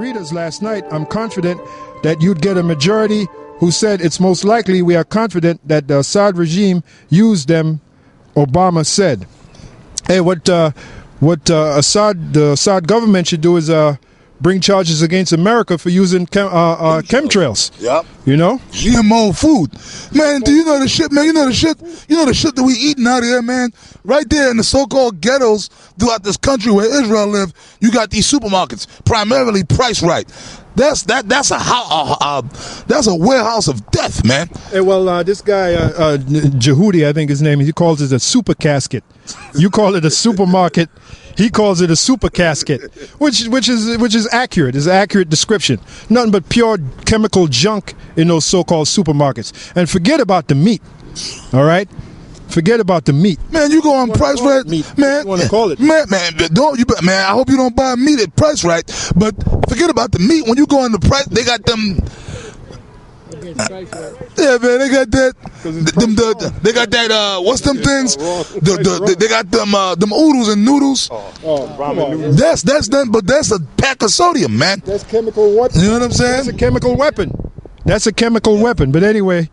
readers last night, I'm confident that you'd get a majority who said it's most likely we are confident that the Assad regime used them, Obama said. Hey, what the Assad government should do is bring charges against America for using chemtrails. Yep. You know? GMO food. Man, do you know the shit, man? You know the shit that we eating out here, man? Right there in the so-called ghettos throughout this country where Israel live, you got these supermarkets, primarily Price Right. That's a warehouse of death, man. Hey, well, this guy Jehudi, I think his name, he calls it a super casket. You call it a supermarket. He calls it a super casket, which is accurate. Is an accurate description. Nothing but pure chemical junk in those so-called supermarkets. And forget about the meat. All right. Forget about the meat. Man, you go on Price Right, man. Want to call it? Man, don't you? Man, I hope you don't buy meat at Price Right. But forget about the meat. When you go on the Price, they got them. Yeah, man, they got that. They got that. What's them things? They got them oodles and noodles. That's them, but that's a pack of sodium, man. That's chemical weapon. You know what I'm saying? That's a chemical weapon. That's a chemical weapon. But anyway,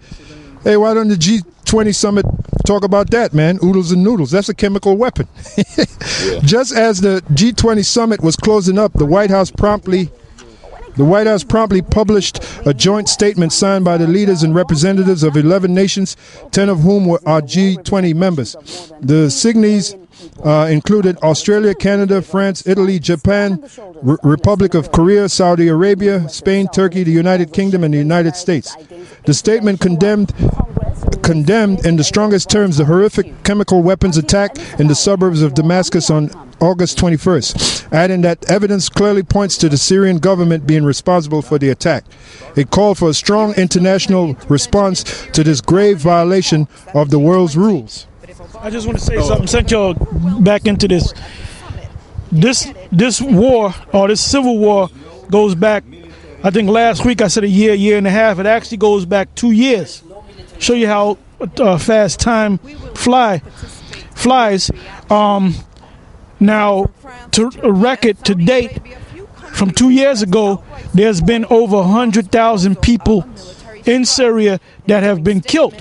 hey, why don't the G20 summit talk about that, man? Oodles and noodles. That's a chemical weapon. Just as the G20 summit was closing up, the White House promptly published a joint statement signed by the leaders and representatives of 11 nations, 10 of whom are G20 members. The signees included Australia, Canada, France, Italy, Japan, Republic of Korea, Saudi Arabia, Spain, Turkey, the United Kingdom, and the United States. The statement condemned in the strongest terms the horrific chemical weapons attack in the suburbs of Damascus on August 21st, adding that evidence clearly points to the Syrian government being responsible for the attack. It called for a strong international response to this grave violation of the world's rules. I just want to say something. Sent y'all back into this. This war, or this civil war, goes back, I think last week I said a year and a half. It actually goes back 2 years. Show you how fast time flies. Now, to a record to date, from 2 years ago, there's been over 100,000 people in Syria that have been killed.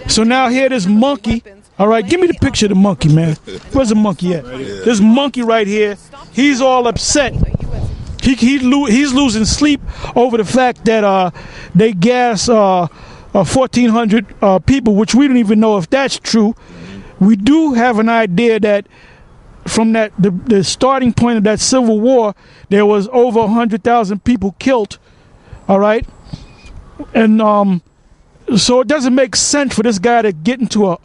So now here this monkey. All right, give me the picture of the monkey, man. Where's the monkey at? This monkey right here, he's all upset. He's losing sleep over the fact that they gas 1,400 people, which we don't even know if that's true. We do have an idea that from the starting point of that civil war, there was over 100,000 people killed. All right, and so it doesn't make sense for this guy to get into a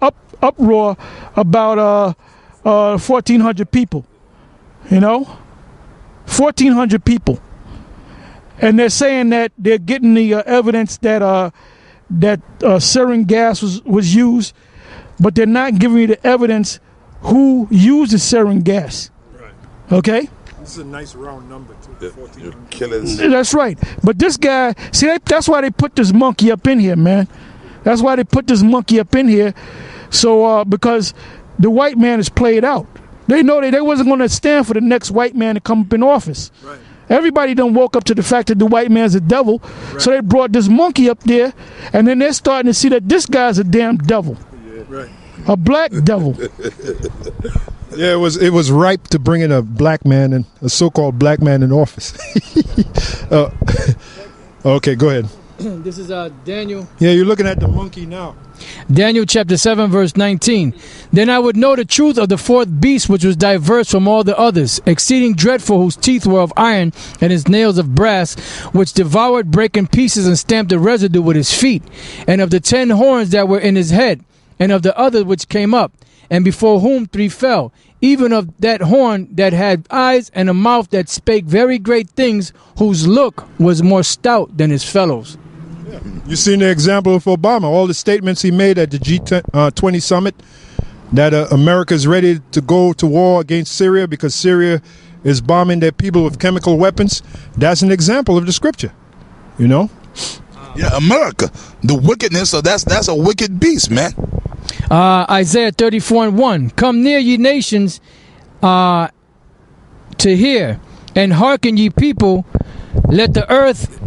uproar about 1,400 people. You know, 1,400 people, and they're saying that they're getting the evidence that sarin gas was used, but they're not giving you the evidence who used the sarin gas. Right. Okay? This is a nice round number, too. 1,400. Killers. That's right. But this guy, see, that's why they put this monkey up in here, man. That's why they put this monkey up in here. So, because the white man is played out. They know they wasn't going to stand for the next white man to come up in office. Right. Everybody done woke up to the fact that the white man's a devil. Right. So they brought this monkey up there, and then they're starting to see that this guy's a damn devil. Yeah. Right. A black devil. Yeah, it was ripe to bring in a black man, and a so-called black man in office. Okay, go ahead. This is Daniel. Yeah, you're looking at the monkey now. Daniel chapter 7 verse 19. Then I would know the truth of the fourth beast, which was diverse from all the others, exceeding dreadful, whose teeth were of iron and his nails of brass, which devoured, brake in pieces, and stamped the residue with his feet, and of the 10 horns that were in his head, and of the other which came up, and before whom 3 fell, even of that horn that had eyes and a mouth that spake very great things, whose look was more stout than his fellows. You've seen the example of Obama, all the statements he made at the G20 summit, that America is ready to go to war against Syria because Syria is bombing their people with chemical weapons. That's an example of the scripture, you know? Yeah, America, the wickedness of that's a wicked beast, man. Isaiah 34:1. Come near, ye nations, to hear, and hearken, ye people, Let the earth.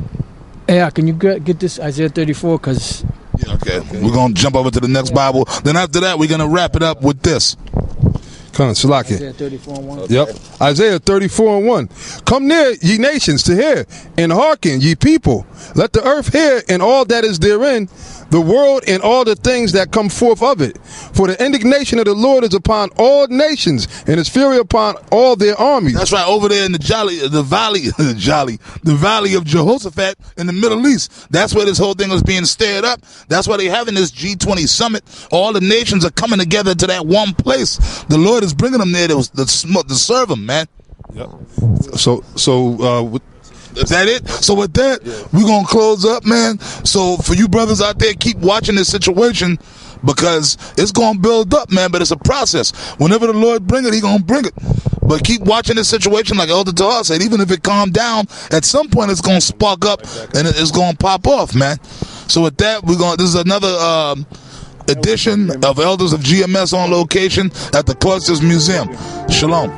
Yeah, can you get this Isaiah 34? Because okay, we're gonna jump over to the next Bible. Then after that, we're gonna wrap it up with this. Come on, Salaki. Isaiah 34:1. Yep. Isaiah 34:1. Come near, ye nations, to hear, and hearken, ye people. Let the earth hear, and all that is therein, the world and all the things that come forth of it. For the indignation of the Lord is upon all nations, and his fury upon all their armies. That's right, over there in the valley of Jehoshaphat in the Middle East. That's where this whole thing is being stirred up. That's why they're having this G20 summit. All the nations are coming together to that one place. The Lord is bringing them there to serve them, man. Yep. So is that it? So with that, we're going to close up, man. So for you brothers out there, keep watching this situation because it's going to build up, man, but it's a process. Whenever the Lord bring it, he going to bring it. But keep watching this situation like Elder Tahar said. Even if it calmed down, at some point it's going to spark up and it's going to pop off, man. So with that, this is another edition of Elders of GMS on location at the Cloisters Museum. Shalom.